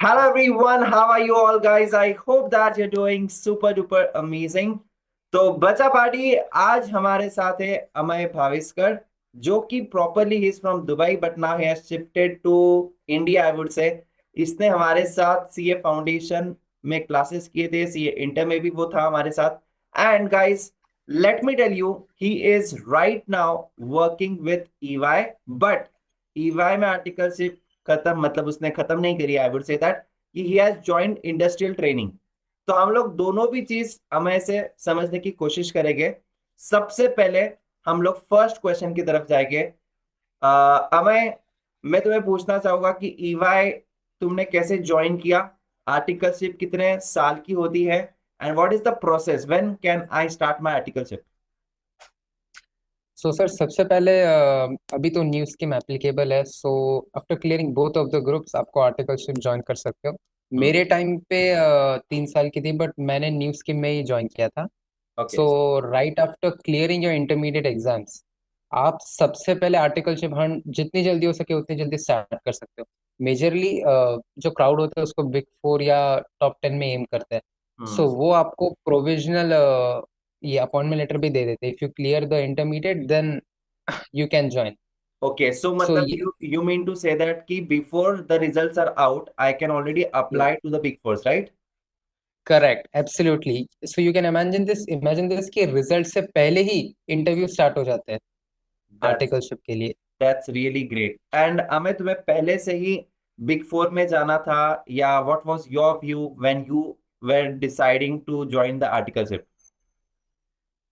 Hello everyone, how are you all guys? I hope that you're doing super duper amazing. तो बचा party आज हमारे साथ है अमय भाविस्कर जो कि properly he is from Dubai but now he has shifted to India I would say. इसने हमारे साथ सीए फाउंडेशन में क्लासेस किए थे, सीए इंटर में भी वो था हमारे साथ। And guys, let me tell you, he is right now working with EY, but EY में आर्टिकलशिप खत्म, मतलब उसने खत्म नहीं करी, आई वुड से दैट कि he has joined industrial training. तो हम लोग दोनों भी चीज हमें से समझने की कोशिश करेंगे। सबसे पहले हम लोग फर्स्ट क्वेश्चन की तरफ जाएंगे। अमय, मैं तुम्हें पूछना चाहूंगा कि ईवाई तुमने कैसे ज्वाइन किया, आर्टिकलशिप कितने साल की होती है, and what is the process, when can I start my articleship. So sir सबसे पहले अभी तो न्यू स्कीम एप्लीकेबल है। So after clearing both of the groups आपको आर्टिकलशिप ज्वाइन कर सकते हो। मेरे टाइम पे 3 साल की थी, बट मैंने न्यू स्कीम में ही ज्वाइन किया था। Okay. So right after clearing your intermediate exams आप सबसे पहले आर्टिकलशिप हंट जितनी जल्दी हो सके उतनी जल्दी स्टार्ट कर सकते हो। मेजरली जो क्राउड होता है उसको बिग फोर या टॉप 10 में एम करते हैं। हम्म। सो वो आपको प्रोविजनल ये अपॉइंटमेंट लेटर भी दे देते हैं। If you clear the intermediate then you can join. Okay, so so मतलब you mean to say that कि before the results are out I can already ये apply to the big fours, right? Correct absolutely. So you can imagine this कि result से पहले ही interview start हो जाते हैं that's articleship के लिए। That's really great. एंड हमें तुम्हें पहले से ही बिग फोर में जाना था, या what was your view when you were deciding to join the articleship?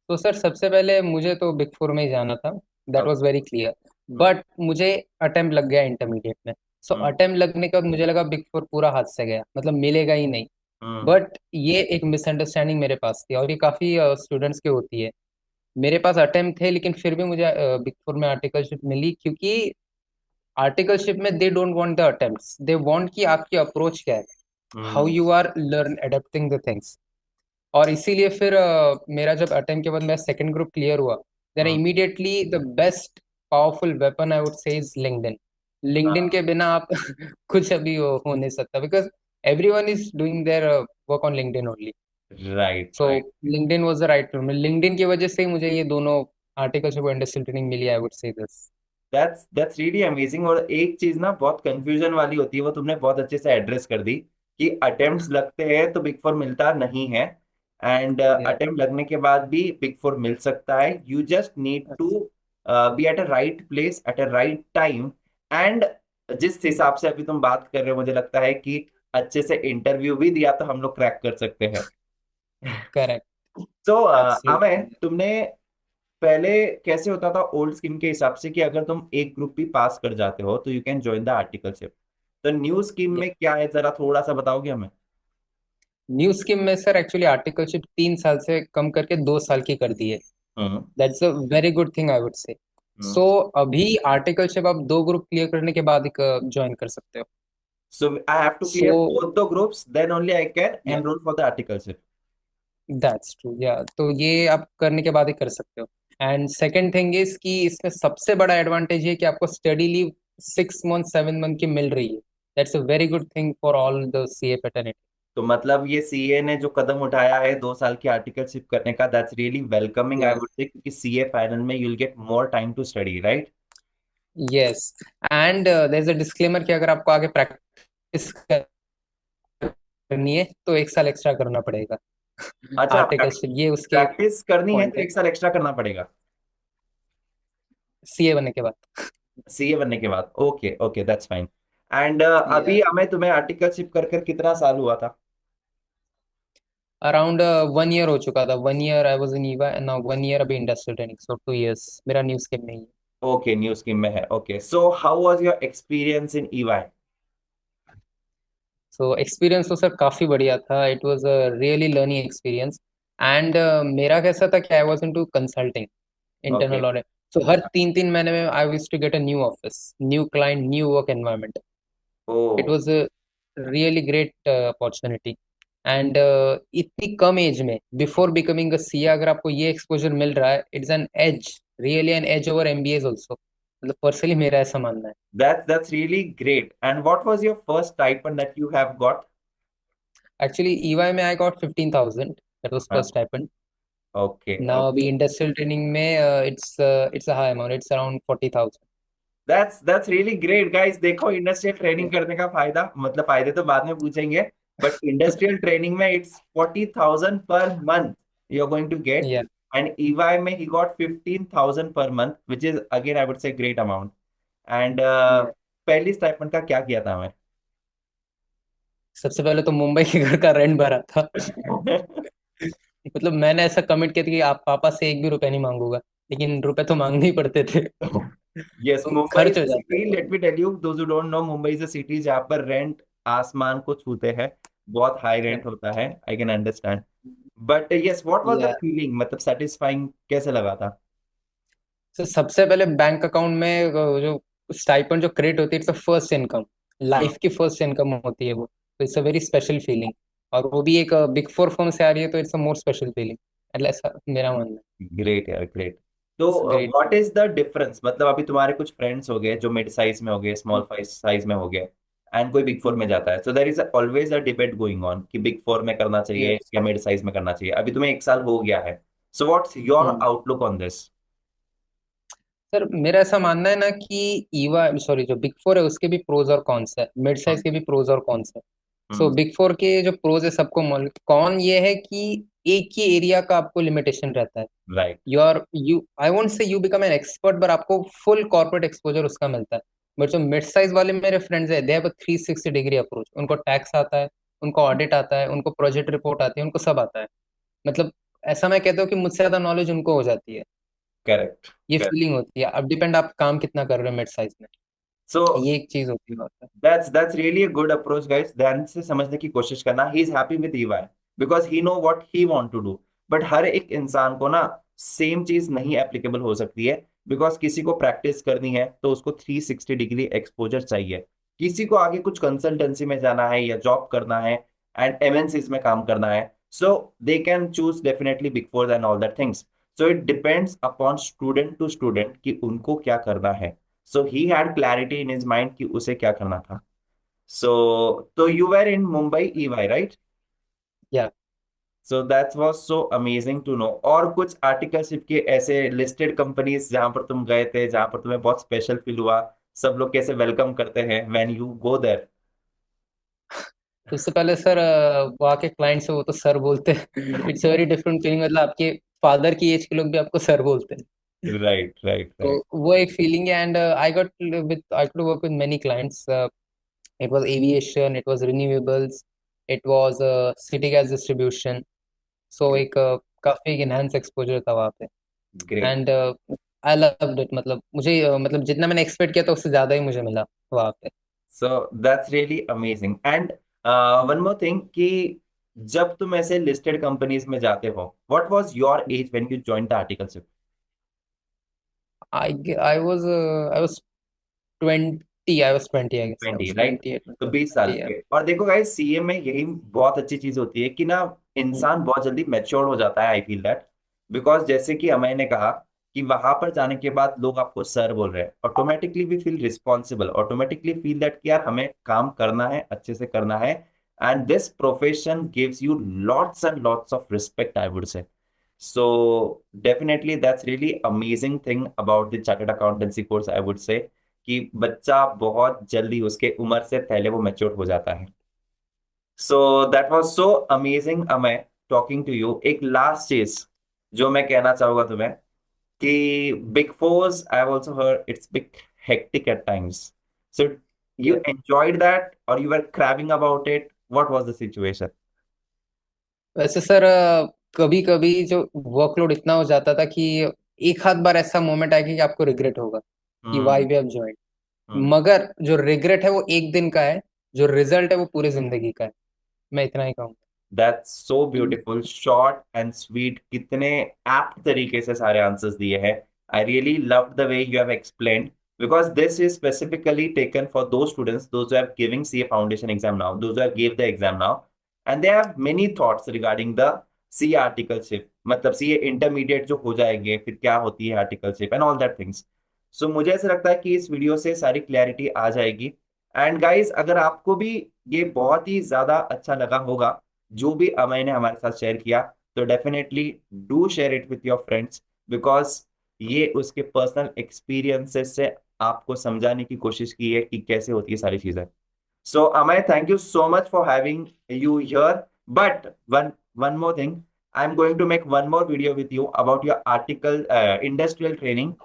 तो सर सबसे पहले मुझे तो बिग फोर में ही जाना था। That was very clear. Hmm. But मुझे अटेम्प्ट लग गया इंटरमीडिएट में। सो हम्म। अटेम्प्ट लगने के बाद मुझे लगा बिग फोर पूरा हाथ से गया, मतलब मिलेगा ही नहीं। हम्म। बट ये एक मिसअंडरस्टैंडिंग मेरे पास थी, और ये काफ़ी स्टूडेंट्स की होती है। मेरे पास अटेम्प्ट थे लेकिन फिर भी मुझे बिग फोर में आर्टिकलशिप मिली, क्योंकि आर्टिकलशिप में they don't want the attempts, they want कि आपकी अप्रोच क्या है, how hmm. You are learn adapting the things. और इसीलिए फिर मेरा जब अटेम्प्ट के बाद मेरा सेकंड ग्रुप क्लियर हुआ, then hmm. Immediately the best powerful weapon I would say is LinkedIn. LinkedIn के बिना आप कुछ अभी हो नहीं सकता, because everyone is doing there work on LinkedIn only. Right, so right. LinkedIn was the right tool. LinkedIn की वजह से ही मुझे ये दोनों आर्टिकल्स और इंडस्ट्रियल ट्रेनिंग मिली, I would say this. That's really amazing. और एक चीज ना बहुत कंफ्यूजन वाली होती है, वो तुमने बहुत अच्छे से एड्रेस कर दी कि अटेम्प्ट्स लगते हैं तो बिग फोर मिलता नहीं है, एंड या अटेम्प्ट लगने के बाद भी बिग फोर मिल सकता है। You just need to be at a right place at a right time. And जिस हिसाब से अभी तुम बात कर रहे हो, मुझे लगता है कि अच्छे से इंटरव्यू भी दिया तो हम लोग क्रैक कर सकते हैं। करेक्ट तो अमय, एब्सोल्युटली। तुमने पहले कैसे होता था ओल्ड स्कीम के हिसाब से कि अगर तुम एक ग्रुप भी पास कर जाते हो तो you can join the articleship, तो न्यू स्कीम में क्या है, जरा थोड़ा सा बताओगे हमें? न्यू स्कीम में सर एक्चुअली आर्टिकलशिप 3 साल से कम करके 2 साल की कर दी है। Hmm. That's a very good thing I would say. Hmm. सो अभी आर्टिकलशिप आप 2 ग्रुप क्लियर करने के बाद एक ज्वाइन कर सकते हो। So I have to so clear both the groups, then only I can yeah enroll for the articleship. That's true. या तो ये आप करने के बाद ही कर सकते हो। एंड सेकेंड थिंग इज कि इसमें सबसे बड़ा एडवांटेज है कि आपको स्टडी लीव 6 मंथ 7 मंथ की मिल रही है। That's a very good thing for all the CA fraternity. तो मतलब ये सीए ने जो कदम उठाया है 2 साल की आर्टिकलशिप करने का, दैट्स रियली वेलकमिंग आई या वुड से, क्योंकि सीए फाइनल में you'll get more time to study, right? Yes. And there is a disclaimer कि अगर आपको आगे प्रैक्टिस करनी है तो 1 साल एक्स्ट्रा करना पड़ेगा। अच्छा, आर्टिकलशिप ये उसके प्रैक्टिस करनी है पॉइंट तो है 1 साल एक्स्ट्रा करना पड़ेगा सीए बनने के बाद। सीए बनने के बाद? Okay, okay, that's fine. And या अभी हमें तुम्हें आर्टिकलशिप कर कर कितना साल हुआ था? अराउंड 1 ईयर हो चुका था। 1 year I was in EY and now 1 year अभी इंडस्ट्रियल ट्रेनिंग, सो 2 इयर्स मेरा न्यू स्किल नहीं है। ओके, न्यू स्कीम में है। Okay, so how was your experience in EY? So experience तो सर काफ़ी बढ़िया था। It was a really learning experience. And मेरा कैसा था कि I was into consulting okay. Internal audit. So हर 3 3 महीने में I used to get a new office, new client, new work environment. Oh. It was a really great opportunity. And इतनी कम age में बिफोर बिकमिंग अ सीए अगर आपको ये exposure मिल रहा है, it's an edge, really an edge over MBAs also. मतलब पर्सनली मेरा ऐसा मानना है। That's really great. And what was your first stipend that you have got? Actually EY में I got 15,000, that was Huh? First stipend. Okay, now अभी okay. Industrial training में it's a high amount, it's around 40,000। That's really great, guys. देखो industrial training करने का फायदा, मतलब फायदे तो बाद में पूछेंगे, बट इंडस्ट्रियल ट्रेनिंग में it's 40,000 per month you are going to get, yeah and EY में ही got 15,000 per month, which is again I would से ग्रेट अमाउंट। एंड पहली स्टाइपेंड का क्या किया था मैं? सबसे पहले तो मुंबई के घर का रेंट भरा था। मतलब मैंने ऐसा कमिट किया था कि आप पापा से एक भी रुपया नहीं मांगूंगा, लेकिन रुपए तो मांगने ही पड़ते थे। यस, तो मुंबई खर्च इज हो अ जाता city, let me tell you those who don't know, Mumbai is a city जहाँ पर रेंट आसमान को छूते हैं, बहुत हाई है। रेंट होता है, I can understand. But yes, what was the या फीलिंग, मतलब सेटिस्फाइंग कैसे लगा था? तो सबसे पहले बैंक अकाउंट में जो स्टाइपेंड जो क्रेडिट होती है, it's a first income, hmm, life की फर्स्ट इनकम होती है वो। तो it's a very special feeling, और वो भी एक बिग फोर फर्म से आ रही है, तो it's a more special feeling. मतलब ऐसा मेरा मानना है। ग्रेट यार, ग्रेट। तो it's great. What is the difference, मतलब अभी तुम्हारे कुछ फ्रेंड्स हो गए जो मिड साइज में हो गए, स्मॉल साइज में हो गए, एंड कोई बिग फोर में जाता है, so there is always a debate going on कि बिग फोर में करना चाहिए यस। या मिड साइज में करना चाहिए। अभी तुम्हें 1 साल हो गया है, so what's your outlook on this? Sir मेरा ऐसा मानना है ना कि ईवा सॉरी जो बिग फोर है उसके भी प्रोज और कॉन्स है, मिड साइज के भी प्रोज और कॉन्स है। सो बिग फोर के जो प्रोज है सबको कॉन ये है कि एक ही एरिया का आपको लिमिटेशन रहता है। Right, you I won't say you become an expert, पर आपको फुल कॉर्पोरेट एक्सपोजर उसका मिलता है। बट जो मिड साइज वाले मेरे फ्रेंड्स है, they have a 360 degree approach. उनको टैक्स आता है, उनको ऑडिट आता है, उनको प्रोजेक्ट रिपोर्ट आती है, उनको सब आता है। मतलब ऐसा मैं कहता हूँ कि मुझसे ज्यादा नॉलेज उनको हो जाती है। करेक्ट, ये करेक्ट। फीलिंग होती है। अब डिपेंड आप काम कितना कर रहे हो मिड साइज में, सो ये एक चीज होती है और क्या। that's really a good approach, guys. ध्यान से समझने की कोशिश करना, he is happy with EY because he know what he want to do. But हर एक इंसान को ना सेम चीज नहीं एप्लीकेबल हो सकती है, बिकॉज किसी को प्रैक्टिस करनी है तो उसको 360 डिग्री एक्सपोजर चाहिए, किसी को आगे कुछ कंसल्टेंसी में जाना है या जॉब करना है एंड MNCs में काम करना है, so they can choose definitely big four and all that things. So it depends upon student to student कि उनको क्या करना है। So he had clarity in his mind कि उसे क्या करना था। सो तो you were in Mumbai EY, right? Yeah so that was so amazing to know. और कुछ आर्टिकलशिप के ऐसे लिस्टेड कंपनीज जहां पर तुम गए थे, जहां पर तुम्हें बहुत स्पेशल फील हुआ, सब लोग कैसे वेलकम करते हैं व्हेन यू गो देयर? सबसे पहले सर वहाँ के क्लाइंट से वो तो सर बोलते हैं। It's very different feeling. मतलब आपके फादर की एज के लोग भी आपको सर बोलते हैं। राइट, राइट, तो राइट। वो एक फीलिंग है। And I could work with many clients. It was aviation, it was renewables, it was city gas distribution. So एक काफी इनहेंस एक्सपोजर था वहाँ पे। Great. And I loved it. मतलब मुझे मतलब जितना मैंने एक्सपेक्ट किया था उससे ज्यादा ही मुझे मिला वहाँ पे। So that's really amazing. And one more thing कि जब तुम ऐसे लिस्टेड कंपनीज में जाते हो, what was your age when you joined the articleship? I was 20, I was 20 I guess, I 20, was right? 28, तो 20 साल 20, या। के। और देखो गाइस, सीए में यही बहुत अच्छी चीज होती है कि ना इंसान बहुत जल्दी मैच्योर हो जाता है, आई फील दैट। बिकॉज जैसे कि अमय ने कहा कि वहां पर जाने के बाद लोग आपको सर बोल रहे हैं, automatically we feel responsible, automatically feel that कि यार हमें काम करना है, अच्छे से करना है, and this profession gives you lots and lots of respect, I would से। So definitely that's really amazing thing about the chartered accountancy course, I would say, कि बच्चा बहुत जल्दी उसके उम्र से पहले वो मैच्योर हो जाता है। So that was so amazing Amay, talking to you. एक लास्ट चीज जो मैं कहना चाहूंगा तुम्हें कि big fours, I have also heard it's big hectic at times, so you Yeah. Enjoyed that और you were cribbing about it, what was the situation? वैसे सर कभी कभी जो वर्कलोड इतना हो जाता था कि एक आध बार ऐसा मोमेंट आएगा कि आपको रिग्रेट होगा कि why hmm, we have join. Hmm. मगर जो रिग्रेट है वो एक दिन का है, जो रिजल्ट है वो पूरी जिंदगी का है। मैं इतना ही कहूँगा। That's so beautiful, short and sweet, कितने एप्ट तरीके से सारे आंसर्स दिए हैं। I really love the way you have explained, because this is specifically taken for दो students those who have giving CA foundation exam now, those who have give the exam now, and they have many thoughts regarding the CA articleship, मतलब CA intermediate जो हो जाएंगे फिर क्या होती है articleship and all that things. So मुझे ऐसा लगता है कि इस वीडियो से सारी क्लैरिटी आ जाएगी। एंड गाइस, अगर आपको भी ये बहुत ही ज्यादा अच्छा लगा होगा जो भी अमय ने हमारे साथ शेयर किया, तो definitely do share it with your friends, because ये उसके पर्सनल एक्सपीरियंसेस से आपको समझाने की कोशिश की है कि कैसे होती है सारी चीजें। So Amay, thank you so much for having you here. But one more thing, I'm going to make one more video with you about your article, industrial training,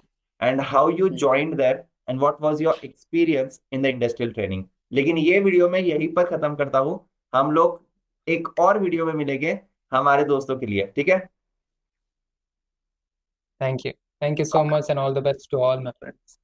and how you joined there and what was your experience in the industrial training. लेकिन ये video मैं यहीं पर खत्म करता हूँ। हम लोग एक और वीडियो में मिलेंगे हमारे दोस्तों के लिए, ठीक है? Thank you so much, and all the best to all my friends.